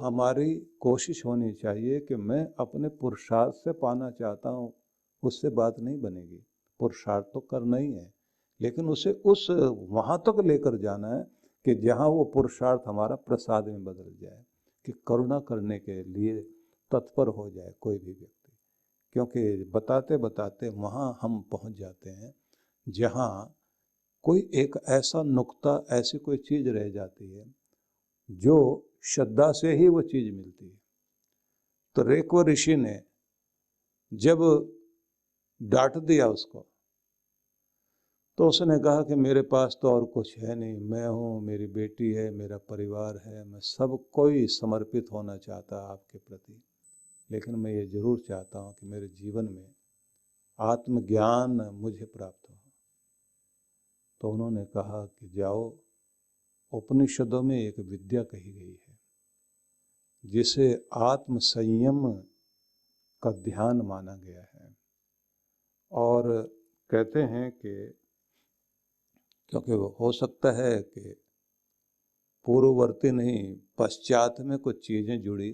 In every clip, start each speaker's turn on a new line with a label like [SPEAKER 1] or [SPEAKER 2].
[SPEAKER 1] हमारी कोशिश होनी चाहिए कि मैं अपने पुरुषार्थ से पाना चाहता हूँ, उससे बात नहीं बनेगी। पुरुषार्थ तो करना ही है, लेकिन उसे उस वहाँ तक लेकर जाना है कि जहाँ वो पुरुषार्थ हमारा प्रसाद में बदल जाए, कि करुणा करने के लिए तत्पर हो जाए कोई भी व्यक्ति। क्योंकि बताते बताते वहाँ हम पहुँच जाते हैं जहाँ कोई एक ऐसा नुक्ता, ऐसी कोई चीज़ रह जाती है जो श्रद्धा से ही वो चीज़ मिलती है। तो रेकव ऋषि ने जब डांट दिया उसको, तो उसने कहा कि मेरे पास तो और कुछ है नहीं, मैं हूँ, मेरी बेटी है, मेरा परिवार है, मैं सब कोई समर्पित होना चाहता आपके प्रति, लेकिन मैं ये जरूर चाहता हूँ कि मेरे जीवन में आत्मज्ञान मुझे प्राप्त हो। तो उन्होंने कहा कि जाओ, उपनिषदों में एक विद्या कही गई है जिसे आत्म संयम का ध्यान माना गया है। और कहते हैं कि क्योंकि हो सकता है कि पूर्ववर्ती नहीं, पश्चात में कुछ चीज़ें जुड़ी,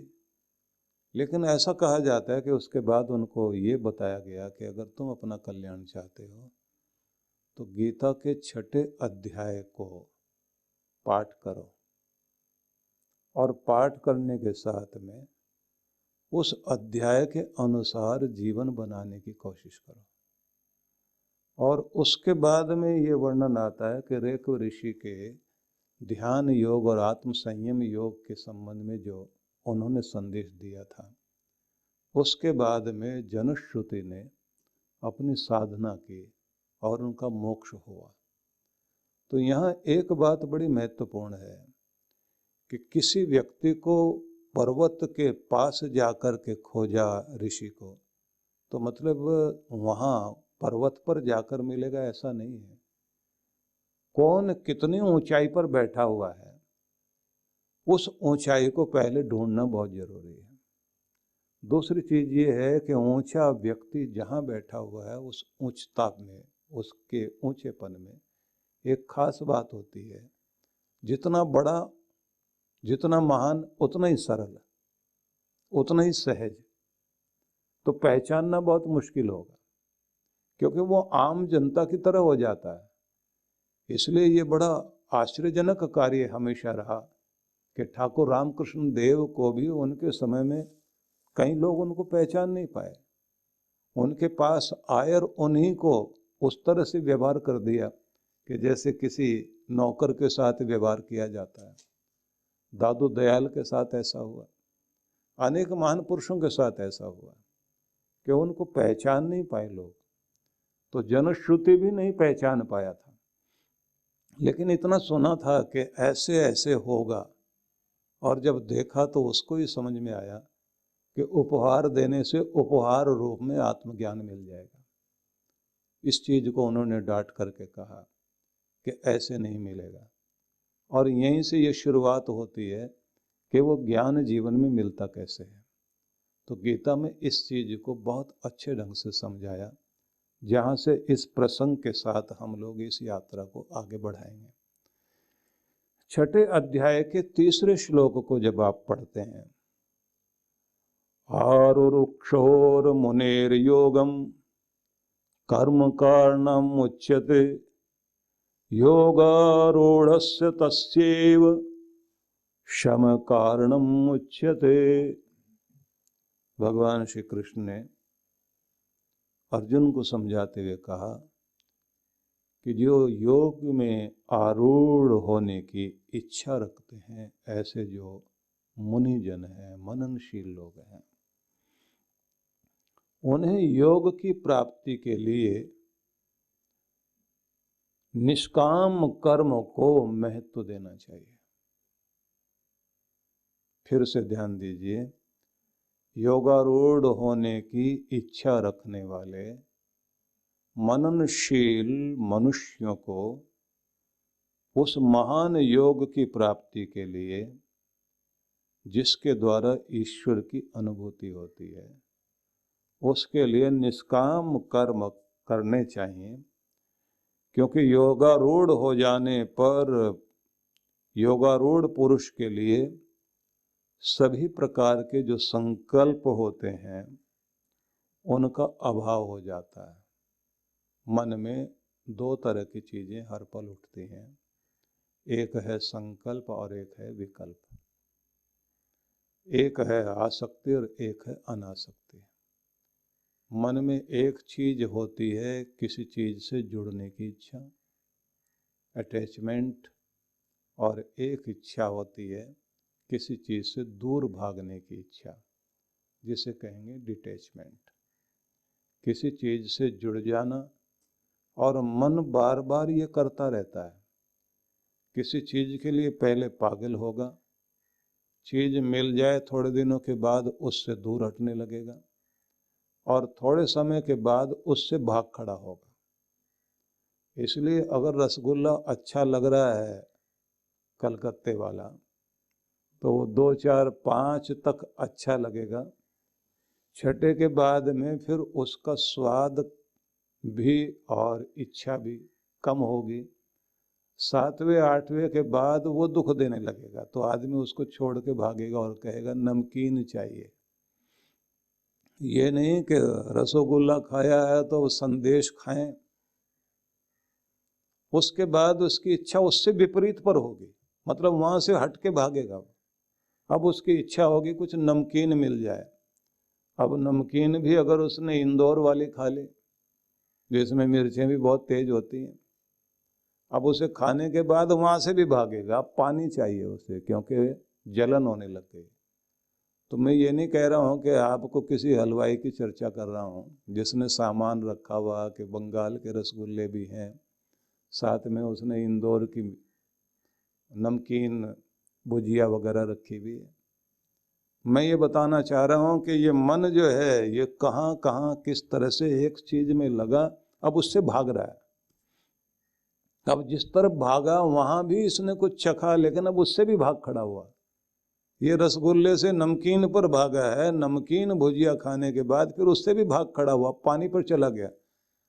[SPEAKER 1] लेकिन ऐसा कहा जाता है कि उसके बाद उनको ये बताया गया कि अगर तुम अपना कल्याण चाहते हो तो गीता के 6 अध्याय को पाठ करो, और पाठ करने के साथ में उस अध्याय के अनुसार जीवन बनाने की कोशिश करो। और उसके बाद में ये वर्णन आता है कि रेकव ऋषि के ध्यान योग और आत्म संयम योग के संबंध में जो उन्होंने संदेश दिया था, उसके बाद में जनश्रुति ने अपनी साधना की और उनका मोक्ष हुआ। तो यहाँ एक बात बड़ी महत्वपूर्ण है कि किसी व्यक्ति को पर्वत के पास जाकर के खोजा ऋषि को, तो मतलब वहाँ पर्वत पर जाकर मिलेगा ऐसा नहीं है। कौन कितनी ऊंचाई पर बैठा हुआ है, उस ऊंचाई को पहले ढूंढना बहुत जरूरी है। दूसरी चीज ये है कि ऊंचा व्यक्ति जहाँ बैठा हुआ है उस उच्चता में, उसके ऊंचेपन में एक खास बात होती है, जितना बड़ा, जितना महान, उतना ही सरल, उतना ही सहज। तो पहचानना बहुत मुश्किल होगा, क्योंकि वो आम जनता की तरह हो जाता है। इसलिए ये बड़ा आश्चर्यजनक कार्य हमेशा रहा कि ठाकुर रामकृष्ण देव को भी उनके समय में कई लोग उनको पहचान नहीं पाए। उनके पास आए और उन्हीं को उस तरह से व्यवहार कर दिया कि जैसे किसी नौकर के साथ व्यवहार किया जाता है। दादू दयाल के साथ ऐसा हुआ, अनेक महान पुरुषों के साथ ऐसा हुआ कि उनको पहचान नहीं पाए लोग। तो जनश्रुति भी नहीं पहचान पाया था, लेकिन इतना सुना था कि ऐसे ऐसे होगा, और जब देखा तो उसको ही समझ में आया कि उपहार देने से उपहार रूप में आत्मज्ञान मिल जाएगा। इस चीज को उन्होंने डांट करके कहा कि ऐसे नहीं मिलेगा। और यहीं से ये शुरुआत होती है कि वो ज्ञान जीवन में मिलता कैसे है। तो गीता में इस चीज को बहुत अच्छे ढंग से समझाया, जहाँ से इस प्रसंग के साथ हम लोग इस यात्रा को आगे बढ़ाएंगे। 6 अध्याय के 3 श्लोक को जब आप पढ़ते हैं, आरुरुक्षोर मुनेर योगम कर्म कारणम उच्यते योगारूढ़स्य तस्यैव शम कारणम उच्यते। भगवान श्री कृष्ण ने अर्जुन को समझाते हुए कहा कि जो योग में आरूढ़ होने की इच्छा रखते हैं, ऐसे जो मुनिजन हैं, मननशील लोग हैं, उन्हें योग की प्राप्ति के लिए निष्काम कर्म को महत्व देना चाहिए। फिर से ध्यान दीजिए, योगारूढ़ होने की इच्छा रखने वाले मननशील मनुष्यों को उस महान योग की प्राप्ति के लिए, जिसके द्वारा ईश्वर की अनुभूति होती है, उसके लिए निष्काम कर्म करने चाहिए। क्योंकि योगारूढ़ हो जाने पर योगारूढ़ पुरुष के लिए सभी प्रकार के जो संकल्प होते हैं उनका अभाव हो जाता है। मन में दो तरह की चीजें हर पल उठती हैं, एक है संकल्प और एक है विकल्प, एक है आसक्ति और एक है अनासक्ति। मन में एक चीज होती है किसी चीज से जुड़ने की इच्छा, अटैचमेंट, और एक इच्छा होती है किसी चीज से दूर भागने की इच्छा, जिसे कहेंगे डिटैचमेंट। किसी चीज से जुड़ जाना, और मन बार बार ये करता रहता है। किसी चीज के लिए पहले पागल होगा, चीज मिल जाए थोड़े दिनों के बाद उससे दूर हटने लगेगा, और थोड़े समय के बाद उससे भाग खड़ा होगा। इसलिए अगर रसगुल्ला अच्छा लग रहा है कलकत्ते वाला, तो वो 2, 4, 5 तक अच्छा लगेगा, छठे के बाद में फिर उसका स्वाद भी और इच्छा भी कम होगी। 7वें 8वें के बाद वो दुख देने लगेगा, तो आदमी उसको छोड़ के भागेगा और कहेगा नमकीन चाहिए। ये नहीं कि रसगुल्ला खाया है तो संदेश खाएं, उसके बाद उसकी इच्छा उससे विपरीत पर होगी, मतलब वहां से हट के भागेगा। अब उसकी इच्छा होगी कुछ नमकीन मिल जाए। अब नमकीन भी अगर उसने इंदौर वाली खा ली, जिसमें मिर्चें भी बहुत तेज होती हैं, अब उसे खाने के बाद वहां से भी भागेगा। अब पानी चाहिए उसे, क्योंकि जलन होने लग गई। तो मैं ये नहीं कह रहा हूँ कि आपको किसी हलवाई की चर्चा कर रहा हूँ जिसने सामान रखा हुआ कि बंगाल के रसगुल्ले भी हैं, साथ में उसने इंदौर की नमकीन भुजिया वगैरह रखी हुई है। मैं ये बताना चाह रहा हूँ कि ये मन जो है ये कहाँ कहाँ किस तरह से एक चीज में लगा, अब उससे भाग रहा है। अब जिस तरफ भागा वहां भी इसने कुछ चखा, लेकिन अब उससे भी भाग खड़ा हुआ। ये रसगुल्ले से नमकीन पर भागा है, नमकीन भुजिया खाने के बाद फिर उससे भी भाग खड़ा हुआ, पानी पर चला गया।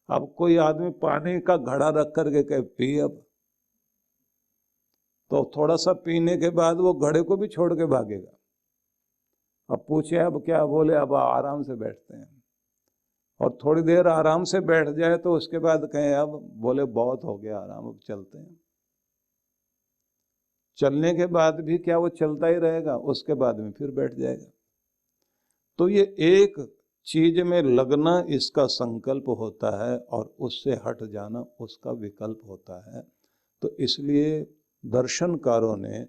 [SPEAKER 1] अब कोई आदमी पानी का घड़ा रख करके कहे पी, अब तो थोड़ा सा पीने के बाद वो घड़े को भी छोड़ के भागेगा। अब पूछे अब क्या, बोले अब आराम से बैठते हैं, और थोड़ी देर आराम से बैठ जाए तो उसके बाद कहें अब, बोले बहुत हो गया आराम, अब चलते हैं। चलने के बाद भी क्या वो चलता ही रहेगा, उसके बाद में फिर बैठ जाएगा। तो ये एक चीज में लगना इसका संकल्प होता है, और उससे हट जाना उसका विकल्प होता है। तो इसलिए दर्शनकारों ने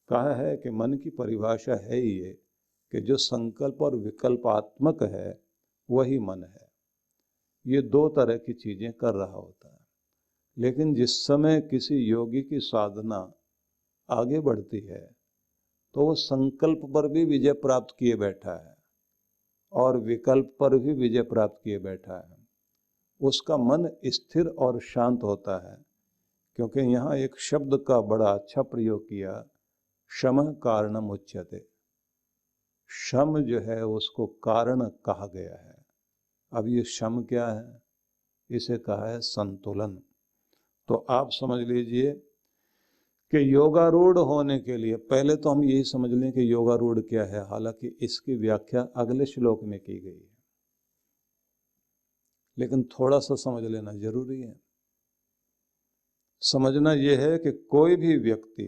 [SPEAKER 1] कहा है कि मन की परिभाषा है ही ये कि जो संकल्प और विकल्पात्मक है वही मन है। ये दो तरह की चीजें कर रहा होता है। लेकिन जिस समय किसी योगी की साधना आगे बढ़ती है तो वो संकल्प पर भी विजय प्राप्त किए बैठा है और विकल्प पर भी विजय प्राप्त किए बैठा है। उसका मन स्थिर और शांत होता है, क्योंकि यहाँ एक शब्द का बड़ा अच्छा प्रयोग किया, शम कारणम उच्यते। शम जो है उसको कारण कहा गया है। अब ये शम क्या है? इसे कहा है संतुलन। तो आप समझ लीजिए कि योगारूढ़ होने के लिए पहले तो हम यही समझ लें कि योगारूढ़ क्या है, हालांकि इसकी व्याख्या अगले श्लोक में की गई है, लेकिन थोड़ा सा समझ लेना जरूरी है। समझना यह है कि कोई भी व्यक्ति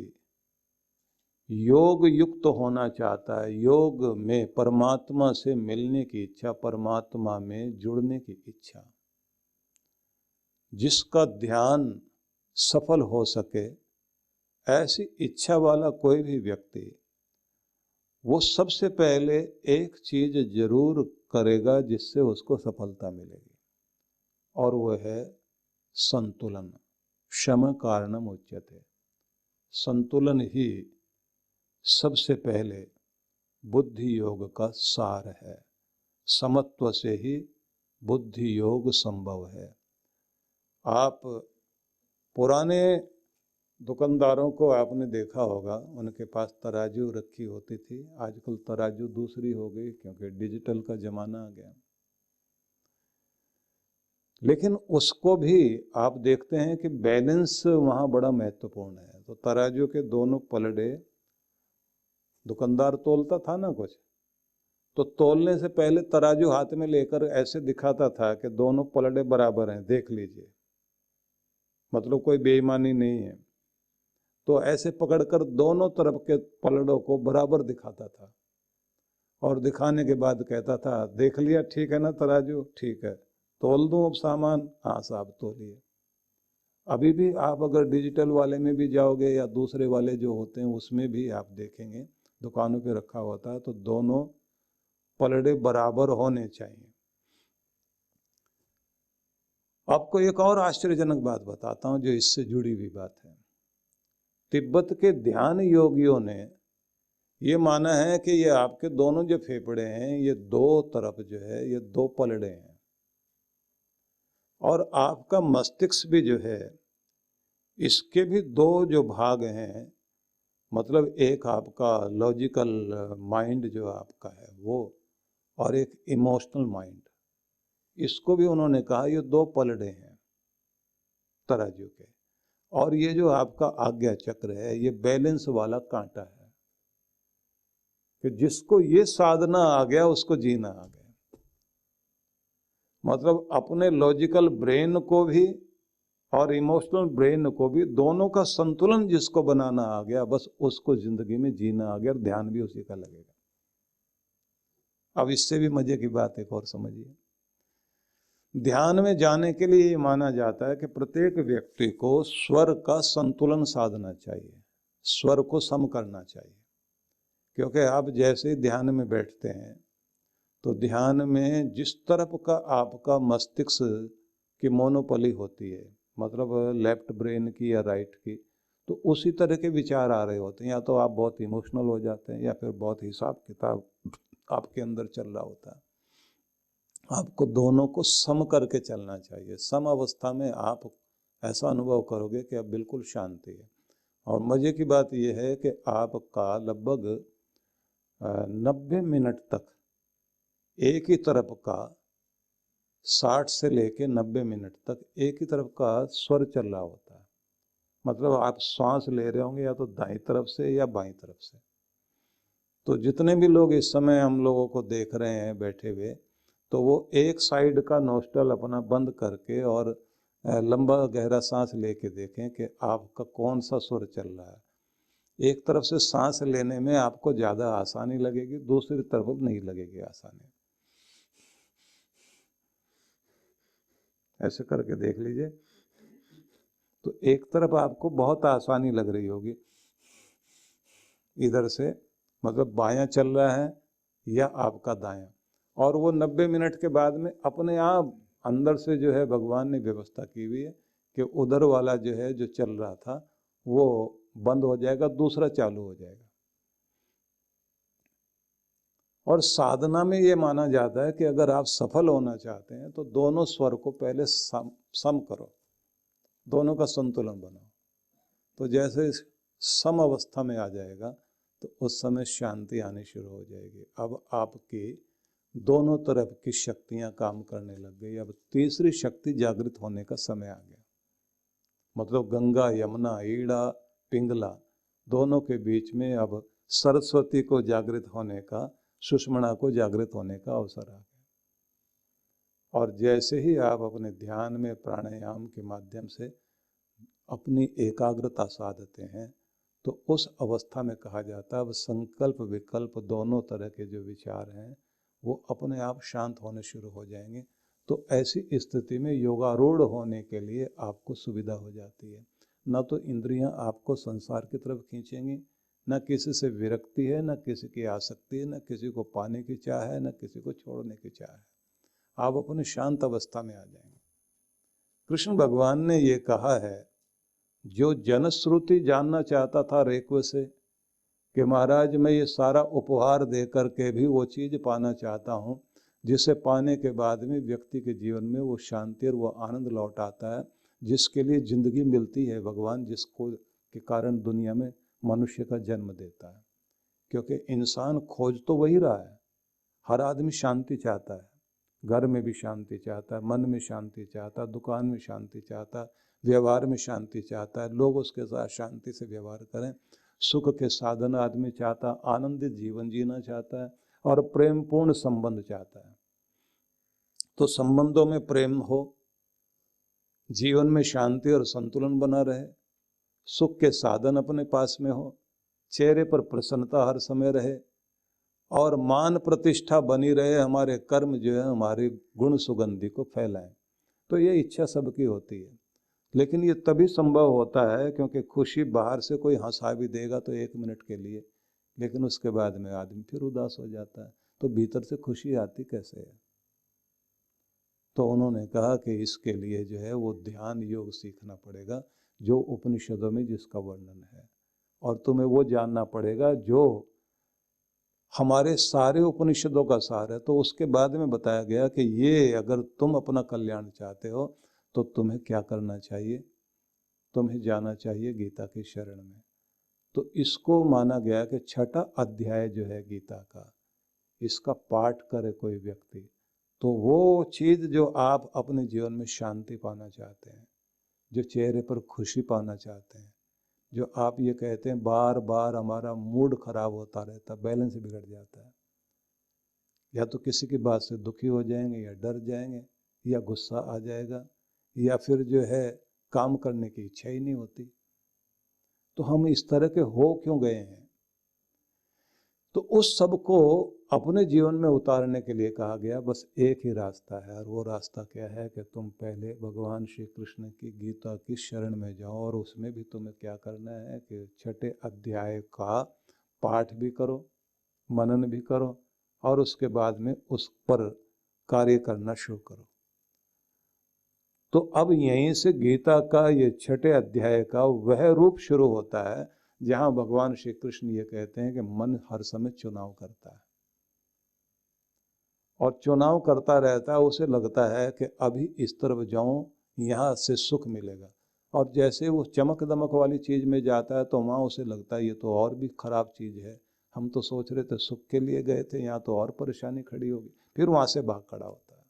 [SPEAKER 1] योग युक्त होना चाहता है, योग में परमात्मा से मिलने की इच्छा, परमात्मा में जुड़ने की इच्छा, जिसका ध्यान सफल हो सके, ऐसी इच्छा वाला कोई भी व्यक्ति वो सबसे पहले एक चीज जरूर करेगा जिससे उसको सफलता मिलेगी, और वो है संतुलन। शम कारणम उच्यते। संतुलन ही सबसे पहले बुद्धि योग का सार है। समत्व से ही बुद्धि योग संभव है। आप पुराने दुकानदारों को आपने देखा होगा, उनके पास तराजू रखी होती थी। आजकल तराजू दूसरी हो गई क्योंकि डिजिटल का जमाना आ गया, लेकिन उसको भी आप देखते हैं कि बैलेंस वहाँ बड़ा महत्वपूर्ण है। तो तराजू के दोनों पलड़े दुकानदार तोलता था ना कुछ, तो तोलने से पहले तराजू हाथ में लेकर ऐसे दिखाता था कि दोनों पलड़े बराबर हैं, देख लीजिए, मतलब कोई बेईमानी नहीं है। तो ऐसे पकड़कर दोनों तरफ के पलड़ों को बराबर दिखाता था और दिखाने के बाद कहता था, देख लिया ठीक है ना तराजू, ठीक है, तोल दूं अब सामान? हाँ साहब तोलिए। अभी भी आप अगर डिजिटल वाले में भी जाओगे या दूसरे वाले जो होते हैं उसमें भी आप देखेंगे दुकानों पे रखा होता है, तो दोनों पलड़े बराबर होने चाहिए। आपको एक और आश्चर्यजनक बात बताता हूं जो इससे जुड़ी हुई बात है। तिब्बत के ध्यान योगियों ने ये माना है कि ये आपके दोनों जो फेफड़े हैं, ये दो तरफ जो है ये दो पलड़े हैं, और आपका मस्तिष्क भी जो है इसके भी दो जो भाग हैं, मतलब एक आपका लॉजिकल माइंड जो आपका है वो, और एक इमोशनल माइंड, इसको भी उन्होंने कहा ये दो पलड़े हैं तराजू के। और ये जो आपका आज्ञा चक्र है ये बैलेंस वाला कांटा है, कि जिसको ये साधना आ गया उसको जीना आ गया। मतलब अपने लॉजिकल ब्रेन को भी और इमोशनल ब्रेन को भी, दोनों का संतुलन जिसको बनाना आ गया, बस उसको जिंदगी में जीना आ गया, और ध्यान भी उसी का लगेगा। अब इससे भी मजे की बात एक और समझिए। ध्यान में जाने के लिए ये माना जाता है कि प्रत्येक व्यक्ति को स्वर का संतुलन साधना चाहिए, स्वर को सम करना चाहिए। क्योंकि आप जैसे ही ध्यान में बैठते हैं तो ध्यान में जिस तरफ का आपका मस्तिष्क की मोनोपोली होती है, मतलब लेफ्ट ब्रेन की या राइट की, तो उसी तरह के विचार आ रहे होते हैं। या तो आप बहुत इमोशनल हो जाते हैं या फिर बहुत हिसाब किताब आपके अंदर चल रहा होता है। आपको दोनों को सम करके चलना चाहिए। सम अवस्था में आप ऐसा अनुभव करोगे कि अब बिल्कुल शांति है। और मज़े की बात यह है कि आपका लगभग 90 मिनट तक एक ही तरफ का, 60 से लेके 90 मिनट तक एक ही तरफ का स्वर चल रहा होता है। मतलब आप सांस ले रहे होंगे या तो दाईं तरफ से या बाईं तरफ से। तो जितने भी लोग इस समय हम लोगों को देख रहे हैं बैठे हुए, तो वो एक साइड का नोस्ट्रल अपना बंद करके और लंबा गहरा सांस लेके देखें कि आपका कौन सा स्वर चल रहा है। एक तरफ से सांस लेने में आपको ज़्यादा आसानी लगेगी, दूसरी तरफ नहीं लगेगी आसानी। ऐसे करके देख लीजिए, तो एक तरफ आपको बहुत आसानी लग रही होगी, इधर से मतलब बायां चल रहा है या आपका दायां। और वो 90 मिनट के बाद में अपने आप अंदर से जो है भगवान ने व्यवस्था की हुई है कि उधर वाला जो है जो चल रहा था वो बंद हो जाएगा, दूसरा चालू हो जाएगा। और साधना में ये माना जाता है कि अगर आप सफल होना चाहते हैं तो दोनों स्वर को पहले सम करो, दोनों का संतुलन बनाओ। तो जैसे सम अवस्था में आ जाएगा तो उस समय शांति आनी शुरू हो जाएगी। अब आपकी दोनों तरफ की शक्तियां काम करने लग गई। अब तीसरी शक्ति जागृत होने का समय आ गया। मतलब गंगा, यमुना, ईड़ा, पिंगला दोनों के बीच में अब सरस्वती को जागृत होने का, सुषमणा को जागृत होने का अवसर आ गया। और जैसे ही आप अपने ध्यान में प्राणायाम के माध्यम से अपनी एकाग्रता साधते हैं तो उस अवस्था में कहा जाता है अब संकल्प विकल्प दोनों तरह के जो विचार हैं वो अपने आप शांत होने शुरू हो जाएंगे। तो ऐसी स्थिति में योगारूढ़ होने के लिए आपको सुविधा हो जाती है। न तो इंद्रियां आपको संसार की तरफ खींचेंगी, न किसी से विरक्ति है, न किसी की आसक्ति है, न किसी को पाने की चाह है, न किसी को छोड़ने की चाह है। आप अपनी शांत अवस्था में आ जाएंगे। कृष्ण भगवान ने ये कहा है, जो जनश्रुति जानना चाहता था रेक्व से कि महाराज मैं ये सारा उपहार दे करके भी वो चीज़ पाना चाहता हूँ जिसे पाने के बाद में व्यक्ति के जीवन में वो शांति और वो आनंद लौट आता है जिसके लिए ज़िंदगी मिलती है, भगवान जिसको के कारण दुनिया में मनुष्य का जन्म देता है। क्योंकि इंसान खोज तो वही रहा है, हर आदमी शांति चाहता है, घर में भी शांति चाहता है, मन में शांति चाहता है, दुकान में शांति चाहता है, व्यवहार में शांति चाहता है, लोग उसके साथ शांति से व्यवहार करें। सुख के साधन आदमी चाहता है, आनंदित जीवन जीना चाहता है और प्रेम पूर्ण संबंध चाहता है। तो संबंधों में प्रेम हो, जीवन में शांति और संतुलन बना रहे, सुख के साधन अपने पास में हो, चेहरे पर प्रसन्नता हर समय रहे और मान प्रतिष्ठा बनी रहे, हमारे कर्म जो है हमारी गुण सुगंधि को फैलाएं। तो ये इच्छा सबकी होती है, लेकिन ये तभी संभव होता है क्योंकि खुशी बाहर से कोई हंसा भी देगा तो 1 मिनट के लिए, लेकिन उसके बाद में आदमी फिर उदास हो जाता है। तो भीतर से खुशी आती कैसे है? तो उन्होंने कहा कि इसके लिए जो है वो ध्यान योग सीखना पड़ेगा, जो उपनिषदों में जिसका वर्णन है, और तुम्हें वो जानना पड़ेगा जो हमारे सारे उपनिषदों का सार है। तो उसके बाद में बताया गया कि ये अगर तुम अपना कल्याण चाहते हो तो तुम्हें क्या करना चाहिए, तुम्हें जाना चाहिए गीता की शरण में। तो इसको माना गया कि 6ठा अध्याय जो है गीता का, इसका पाठ करे कोई व्यक्ति, तो वो चीज़ जो आप अपने जीवन में शांति पाना चाहते हैं, जो चेहरे पर खुशी पाना चाहते हैं, जो आप ये कहते हैं बार बार हमारा मूड खराब होता रहता, बैलेंस बिगड़ जाता है, या तो किसी की बात से दुखी हो जाएंगे, या डर जाएंगे, या गुस्सा आ जाएगा, या फिर जो है काम करने की इच्छा ही नहीं होती। तो हम इस तरह के हो क्यों गए हैं? तो उस सब को अपने जीवन में उतारने के लिए कहा गया बस एक ही रास्ता है, और वो रास्ता क्या है कि तुम पहले भगवान श्री कृष्ण की गीता की शरण में जाओ, और उसमें भी तुम्हें क्या करना है कि 6ठे अध्याय का पाठ भी करो, मनन भी करो, और उसके बाद में उस पर कार्य करना शुरू करो। तो अब यहीं से गीता का ये 6ठे अध्याय का वह रूप शुरू होता है जहां भगवान श्री कृष्ण ये कहते हैं कि मन हर समय चुनाव करता है, और चुनाव करता रहता है। उसे लगता है कि अभी इस तरफ जाऊं, यहाँ से सुख मिलेगा, और जैसे वो चमक दमक वाली चीज़ में जाता है तो वहाँ उसे लगता है ये तो और भी खराब चीज़ है, हम तो सोच रहे थे सुख के लिए गए थे, यहाँ तो और परेशानी खड़ी होगी, फिर वहाँ से भाग खड़ा होता है।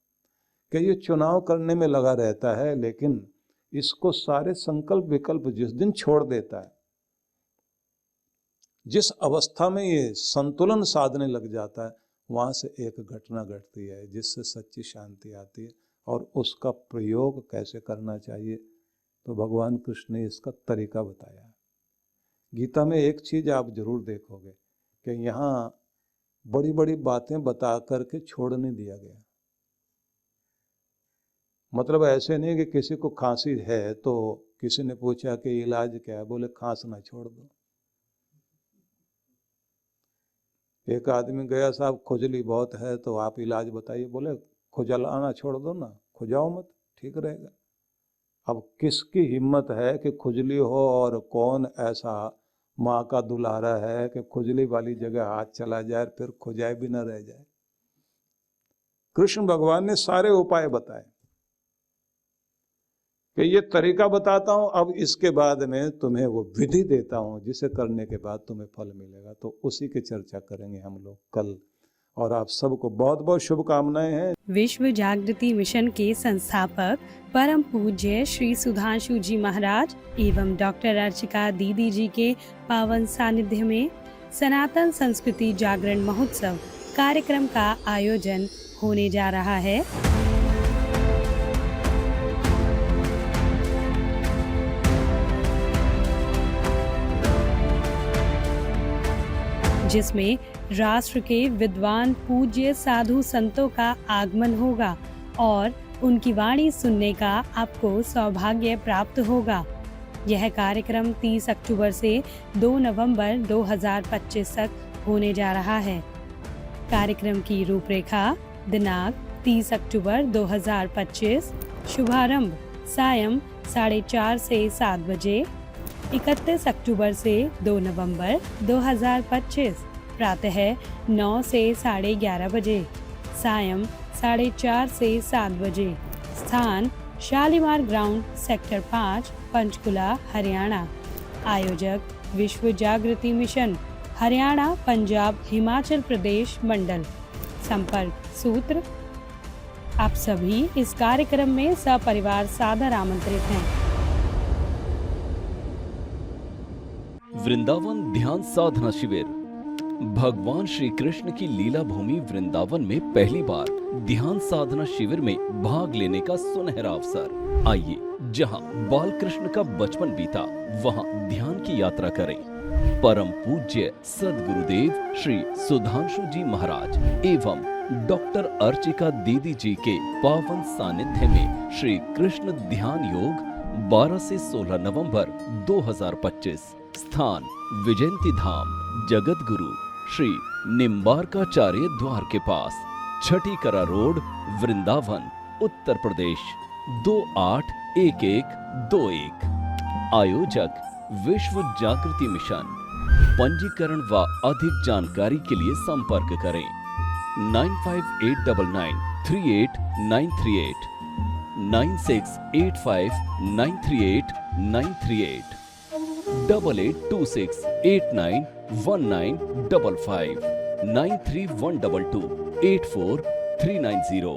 [SPEAKER 1] कि ये चुनाव करने में लगा रहता है, लेकिन इसको सारे संकल्प विकल्प जिस दिन छोड़ देता है, जिस अवस्था में ये संतुलन साधने लग जाता है, वहाँ से एक घटना घटती है जिससे सच्ची शांति आती है। और उसका प्रयोग कैसे करना चाहिए, तो भगवान कृष्ण ने इसका तरीका बताया है। गीता में एक चीज़ आप जरूर देखोगे कि यहाँ बड़ी बड़ी बातें बता करके छोड़ नहीं दिया गया। मतलब ऐसे नहीं कि किसी को खांसी है तो किसी ने पूछा कि इलाज क्या है, बोले खांसना छोड़ दो। एक आदमी गया, साहब खुजली बहुत है तो आप इलाज बताइए, बोले खुजलाना छोड़ दो ना, खुजाओ मत, ठीक रहेगा। अब किसकी हिम्मत है कि खुजली हो, और कौन ऐसा माँ का दुलारा है कि खुजली वाली जगह हाथ चला जाए फिर खुजाए भी न रह जाए। कृष्ण भगवान ने सारे उपाय बताए कि ये तरीका बताता हूँ, अब इसके बाद में तुम्हें वो विधि देता हूँ जिसे करने के बाद तुम्हें फल मिलेगा। तो उसी की चर्चा करेंगे हम लोग कल, और आप सबको बहुत बहुत शुभकामनाएं हैं।
[SPEAKER 2] विश्व जागृति मिशन के संस्थापक परम पूज्य श्री सुधांशु जी महाराज एवं डॉक्टर अर्चिका दीदी जी के पावन सानिध्य में सनातन संस्कृति जागरण महोत्सव कार्यक्रम का आयोजन होने जा रहा है। जिसमें राष्ट्र के विद्वान पूज्य साधु संतों का आगमन होगा और उनकी वाणी सुनने का आपको सौभाग्य प्राप्त होगा। यह कार्यक्रम 30 अक्टूबर से 2 नवंबर 2025 तक होने जा रहा है। कार्यक्रम की रूपरेखा: दिनांक 30 अक्टूबर 2025, शुभारंभ सायं 4:30 से 7 बजे। 31 अक्टूबर से 2 नवंबर 2025, प्रातः 9 से 11:30 बजे, सायं 4:30 से 7 बजे। स्थान: शालीमार ग्राउंड, सेक्टर 5, पंचकुला, हरियाणा। आयोजक: विश्व जागृति मिशन, हरियाणा, पंजाब, हिमाचल प्रदेश मंडल। संपर्क सूत्र: आप सभी इस कार्यक्रम में सपरिवार सादर आमंत्रित हैं।
[SPEAKER 3] वृंदावन ध्यान साधना शिविर। भगवान श्री कृष्ण की लीला भूमि वृंदावन में पहली बार ध्यान साधना शिविर में भाग लेने का सुनहरा अवसर। आइए, जहां बाल कृष्ण का बचपन बीता, वहां ध्यान की यात्रा करें। परम पूज्य सद्गुरुदेव श्री सुधांशु जी महाराज एवं डॉक्टर अर्चिका दीदी जी के पावन सानिध्य में श्री कृष्ण ध्यान योग 12 से 16 नवंबर 2025। स्थान विजयंती धाम, जगत गुरु श्री निम्बारकाचार्य द्वार के पास, छठी करा रोड, वृंदावन, उत्तर प्रदेश 281121। आयोजक विश्व जागृति मिशन। पंजीकरण व अधिक जानकारी के लिए संपर्क करें 9589938938 9685938938 8826891955 93122843990।